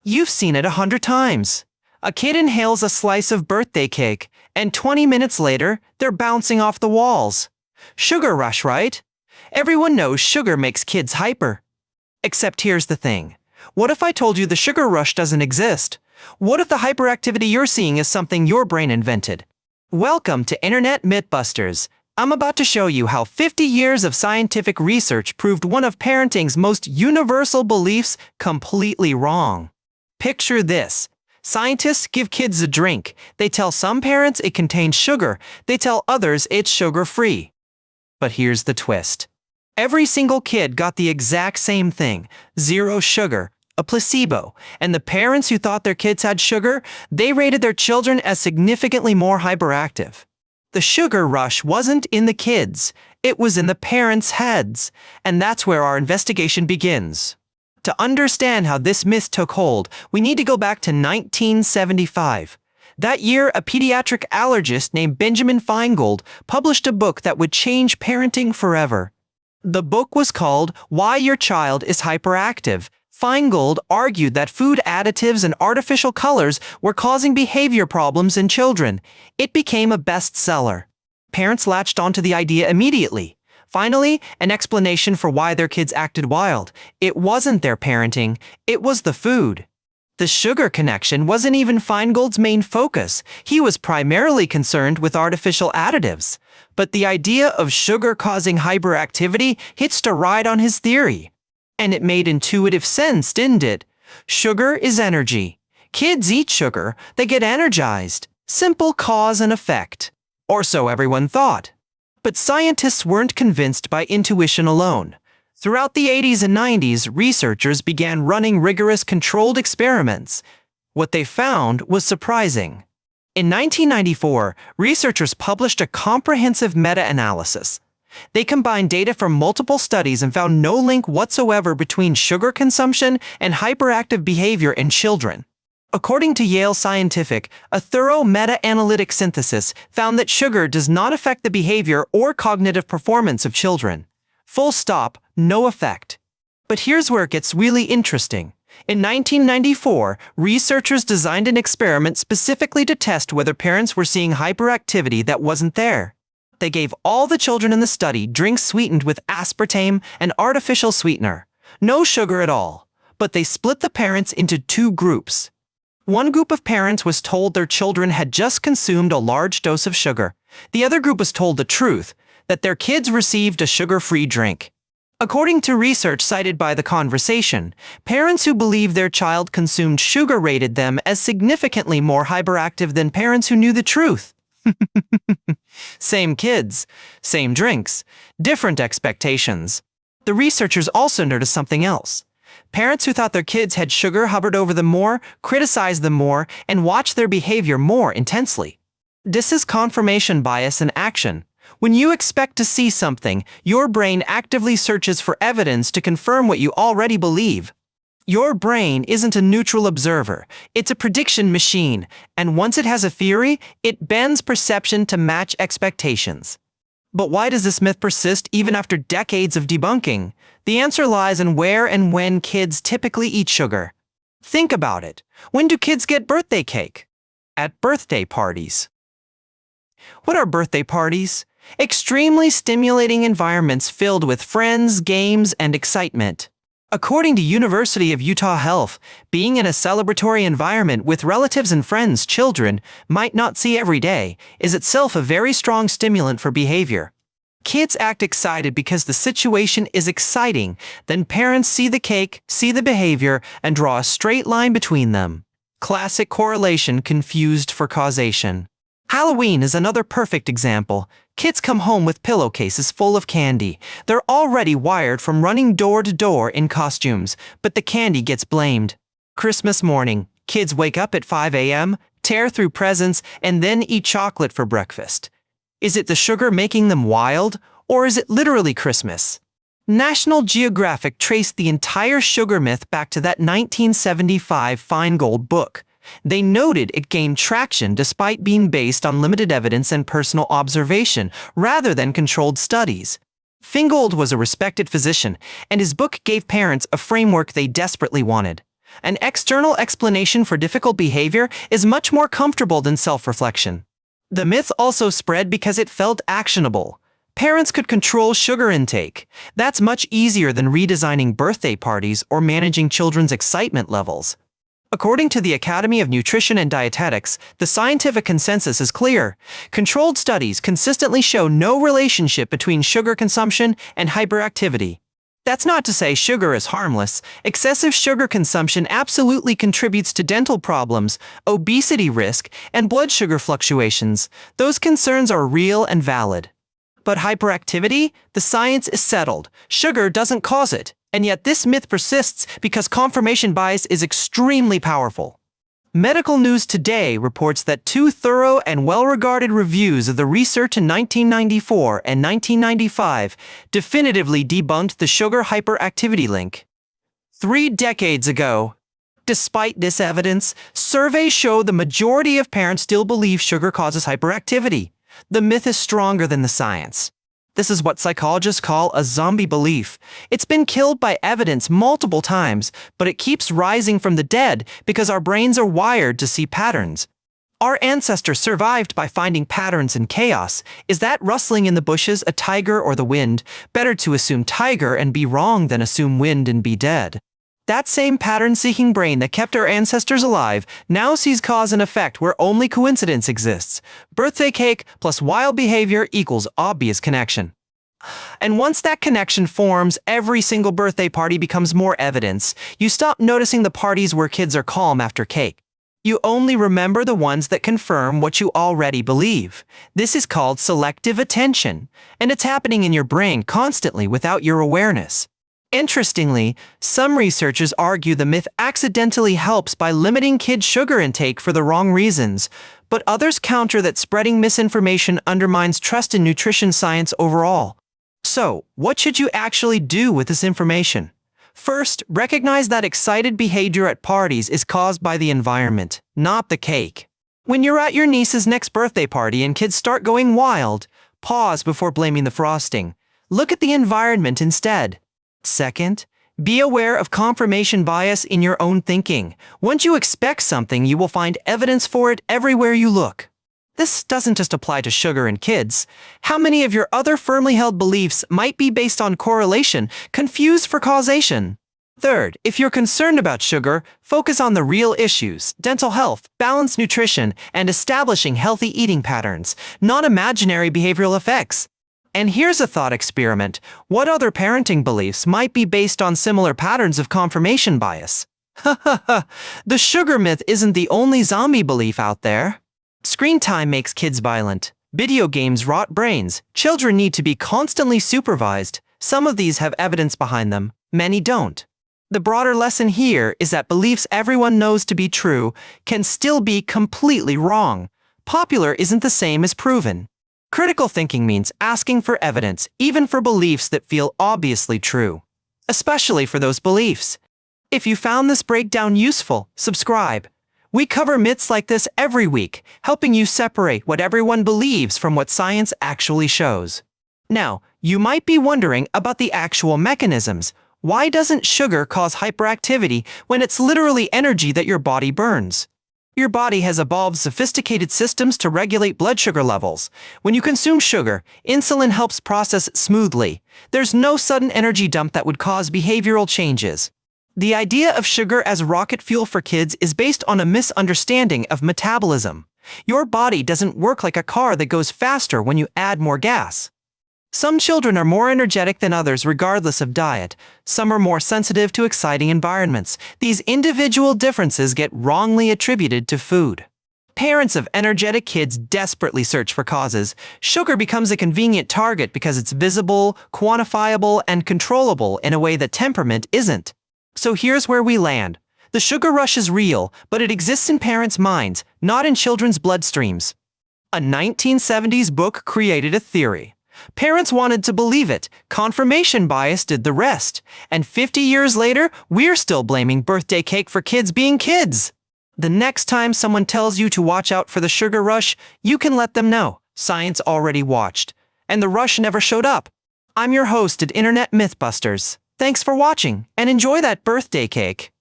You've seen it 100 times. A kid inhales a slice of birthday cake, and 20 minutes later, they're bouncing off the walls. Sugar rush, right? Everyone knows sugar makes kids hyper. Except here's the thing. What if I told you the sugar rush doesn't exist? What if the hyperactivity you're seeing is something your brain invented? Welcome to Internet Mythbusters. I'm about to show you how 50 years of scientific research proved one of parenting's most universal beliefs completely wrong. Picture this. Scientists give kids a drink. They tell some parents it contains sugar. They tell others it's sugar-free. But here's the twist. Every single kid got the exact same thing, 0 sugar, a placebo, and the parents who thought their kids had sugar, they rated their children as significantly more hyperactive. The sugar rush wasn't in the kids, it was in the parents' heads, and that's where our investigation begins. To understand how this myth took hold, we need to go back to 1975. That year, a pediatric allergist named Benjamin Feingold published a book that would change parenting forever. The book was called Why Your Child Is Hyperactive. Feingold argued that food additives and artificial colors were causing behavior problems in children. It became a bestseller. Parents latched onto the idea immediately. Finally, an explanation for why their kids acted wild. It wasn't their parenting, it was the food. The sugar connection wasn't even Feingold's main focus. He was primarily concerned with artificial additives. But the idea of sugar causing hyperactivity hitched a ride on his theory. And it made intuitive sense, didn't it? Sugar is energy. Kids eat sugar, they get energized. Simple cause and effect. Or so everyone thought. But scientists weren't convinced by intuition alone. Throughout the 80s and 90s, researchers began running rigorous controlled experiments. What they found was surprising. In 1994, researchers published a comprehensive meta-analysis. They combined data from multiple studies and found no link whatsoever between sugar consumption and hyperactive behavior in children. According to Yale Scientific, a thorough meta-analytic synthesis found that sugar does not affect the behavior or cognitive performance of children. Full stop, no effect. But here's where it gets really interesting. In 1994, researchers designed an experiment specifically to test whether parents were seeing hyperactivity that wasn't there. They gave all the children in the study drinks sweetened with aspartame, an artificial sweetener. No sugar at all. But they split the parents into 2 groups. One group of parents was told their children had just consumed a large dose of sugar. The other group was told the truth, that their kids received a sugar-free drink. According to research cited by The Conversation, parents who believed their child consumed sugar rated them as significantly more hyperactive than parents who knew the truth. Same kids, same drinks, different expectations. The researchers also noticed something else. Parents who thought their kids had sugar hovered over them more, criticized them more, and watched their behavior more intensely. This is confirmation bias in action. When you expect to see something, your brain actively searches for evidence to confirm what you already believe. Your brain isn't a neutral observer, it's a prediction machine, and once it has a theory, it bends perception to match expectations. But why does this myth persist even after decades of debunking? The answer lies in where and when kids typically eat sugar. Think about it. When do kids get birthday cake? At birthday parties. What are birthday parties? Extremely stimulating environments filled with friends, games, and excitement. According to University of Utah Health, being in a celebratory environment with relatives and friends children might not see every day is itself a very strong stimulant for behavior. Kids act excited because the situation is exciting, then parents see the cake, see the behavior, and draw a straight line between them. Classic correlation confused for causation. Halloween is another perfect example. Kids come home with pillowcases full of candy. They're already wired from running door to door in costumes, but the candy gets blamed. Christmas morning, kids wake up at 5 a.m., tear through presents, and then eat chocolate for breakfast. Is it the sugar making them wild, or is it literally Christmas? National Geographic traced the entire sugar myth back to that 1975 Feingold book. They noted it gained traction despite being based on limited evidence and personal observation rather than controlled studies. Feingold was a respected physician, and his book gave parents a framework they desperately wanted. An external explanation for difficult behavior is much more comfortable than self-reflection. The myth also spread because it felt actionable. Parents could control sugar intake. That's much easier than redesigning birthday parties or managing children's excitement levels. According to the Academy of Nutrition and Dietetics, the scientific consensus is clear. Controlled studies consistently show no relationship between sugar consumption and hyperactivity. That's not to say sugar is harmless. Excessive sugar consumption absolutely contributes to dental problems, obesity risk, and blood sugar fluctuations. Those concerns are real and valid. But hyperactivity? The science is settled. Sugar doesn't cause it. And yet this myth persists because confirmation bias is extremely powerful. Medical News Today reports that two thorough and well-regarded reviews of the research in 1994 and 1995 definitively debunked the sugar-hyperactivity link. 3 decades ago, despite this evidence, surveys show the majority of parents still believe sugar causes hyperactivity. The myth is stronger than the science. This is what psychologists call a zombie belief. It's been killed by evidence multiple times, but it keeps rising from the dead because our brains are wired to see patterns. Our ancestors survived by finding patterns in chaos. Is that rustling in the bushes a tiger or the wind? Better to assume tiger and be wrong than assume wind and be dead. That same pattern-seeking brain that kept our ancestors alive now sees cause and effect where only coincidence exists. Birthday cake plus wild behavior equals obvious connection. And once that connection forms, every single birthday party becomes more evidence. You stop noticing the parties where kids are calm after cake. You only remember the ones that confirm what you already believe. This is called selective attention, and it's happening in your brain constantly without your awareness. Interestingly, some researchers argue the myth accidentally helps by limiting kids' sugar intake for the wrong reasons, but others counter that spreading misinformation undermines trust in nutrition science overall. So, what should you actually do with this information? First, recognize that excited behavior at parties is caused by the environment, not the cake. When you're at your niece's next birthday party and kids start going wild, pause before blaming the frosting. Look at the environment instead. Second, be aware of confirmation bias in your own thinking. Once you expect something, you will find evidence for it everywhere you look. This doesn't just apply to sugar and kids. How many of your other firmly held beliefs might be based on correlation, confused for causation? Third, if you're concerned about sugar, focus on the real issues: dental health, balanced nutrition, and establishing healthy eating patterns, not imaginary behavioral effects. And here's a thought experiment. What other parenting beliefs might be based on similar patterns of confirmation bias? The sugar myth isn't the only zombie belief out there. Screen time makes kids violent. Video games rot brains. Children need to be constantly supervised. Some of these have evidence behind them. Many don't. The broader lesson here is that beliefs everyone knows to be true can still be completely wrong. Popular isn't the same as proven. Critical thinking means asking for evidence, even for beliefs that feel obviously true. Especially for those beliefs. If you found this breakdown useful, subscribe. We cover myths like this every week, helping you separate what everyone believes from what science actually shows. Now, you might be wondering about the actual mechanisms. Why doesn't sugar cause hyperactivity when it's literally energy that your body burns? Your body has evolved sophisticated systems to regulate blood sugar levels. When you consume sugar, insulin helps process it smoothly. There's no sudden energy dump that would cause behavioral changes. The idea of sugar as rocket fuel for kids is based on a misunderstanding of metabolism. Your body doesn't work like a car that goes faster when you add more gas. Some children are more energetic than others regardless of diet. Some are more sensitive to exciting environments. These individual differences get wrongly attributed to food. Parents of energetic kids desperately search for causes. Sugar becomes a convenient target because it's visible, quantifiable, and controllable in a way that temperament isn't. So here's where we land. The sugar rush is real, but it exists in parents' minds, not in children's bloodstreams. A 1970s book created a theory. Parents wanted to believe it. Confirmation bias did the rest. And 50 years later, we're still blaming birthday cake for kids being kids. The next time someone tells you to watch out for the sugar rush, you can let them know. Science already watched. And the rush never showed up. I'm your host at Internet Mythbusters. Thanks for watching, and enjoy that birthday cake.